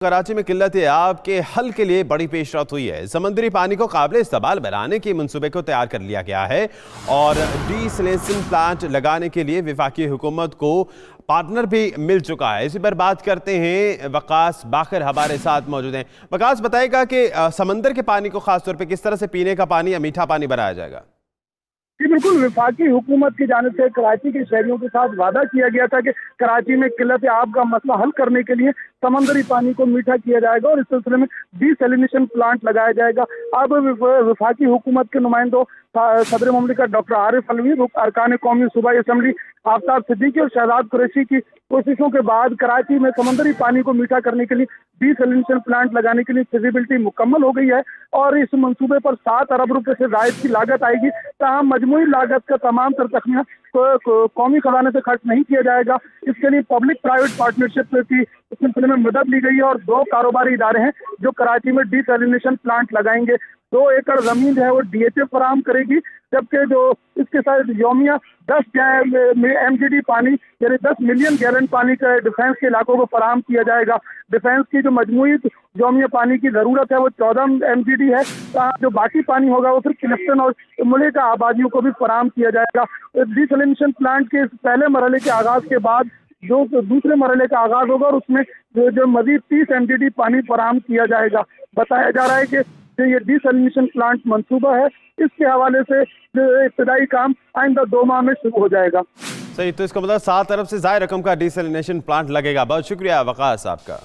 कराची में किल्लत आब के हल के लिए बड़ी पेशरफ्त हुई है। समंदरी पानी को काबिल इस्तेमाल बनाने के मंसूबे को तैयार कर लिया गया है और डीसैलिनेशन प्लांट लगाने के लिए वफाकी हुकूमत को पार्टनर भी मिल चुका है। इसी पर बात करते हैं, वकास बाखर हमारे साथ मौजूद हैं। वकास, बताएगा कि समंदर के पानी को खास तौर पे किस तरह से पीने का पानी या मीठा पानी बनाया जाएगा? जी बिल्कुल, वफाकी हुकूमत की जानिब से कराची के शहरियों के साथ वादा किया गया था कि कराची में किल्लत आब का मसला हल करने के लिए समंदरी पानी को मीठा किया जाएगा और इस सिलसिले में डीसैलिनेशन प्लांट लगाया जाएगा। अब वफाकी हुकूमत के नुमाइंदों सदर मुमलिकत डॉक्टर आरिफ अलवी, अरकान कौमी सूबाई असम्बली आफ्ताब सिद्दीकी और शहजाद कुरैशी की कोशिशों के बाद कराची में समंदरी पानी को मीठा करने के लिए डीसैलिनेशन प्लांट लगाने के लिए फिजिबिलिटी मुकम्मल हो गई है और इस मंसूबे पर 7 अरब रुपए से जायद की लागत आएगी। ताहम मजमूई लागत का तमाम तर तखमिया कौमी खजाने से खर्च नहीं किया जाएगा। इसके लिए पब्लिक प्राइवेट पार्टनरशिप की इस सिलसिले में मदद ली गई है और 2 कारोबारी इदारे हैं जो कराची में डीसैलिनेशन प्लांट लगाएंगे। 2 एकड़ जमीन जो है वो DHA फराहम करेगी, जबकि जो इसके साथ योमिया 10 MGD पानी यानी 10 मिलियन गैलन पानी का डिफेंस के इलाकों को फराहम किया जाएगा। डिफेंस की जो मजमूई योमिया पानी की जरूरत है वो 14 MGD है। जो बाकी पानी होगा वो फिर क्लिफ्टन और मुल्का आबादियों को भी फराहम किया जाएगा। डीसैलिनेशन प्लांट के पहले मरहले के आगाज के बाद जो दूसरे मरहले का आगाज होगा और उसमें जो मजीद 30 MGD पानी फराहम किया जाएगा। बताया जा रहा है कि ये डीसैलिनेशन प्लांट मंसूबा है, इसके हवाले से इब्तिदाई काम आइंदा 2 माह में शुरू हो जाएगा। सही, तो इसका मतलब 7 अरब से ज़ायद रकम का डीसैलिनेशन प्लांट लगेगा। बहुत शुक्रिया वकास आपका।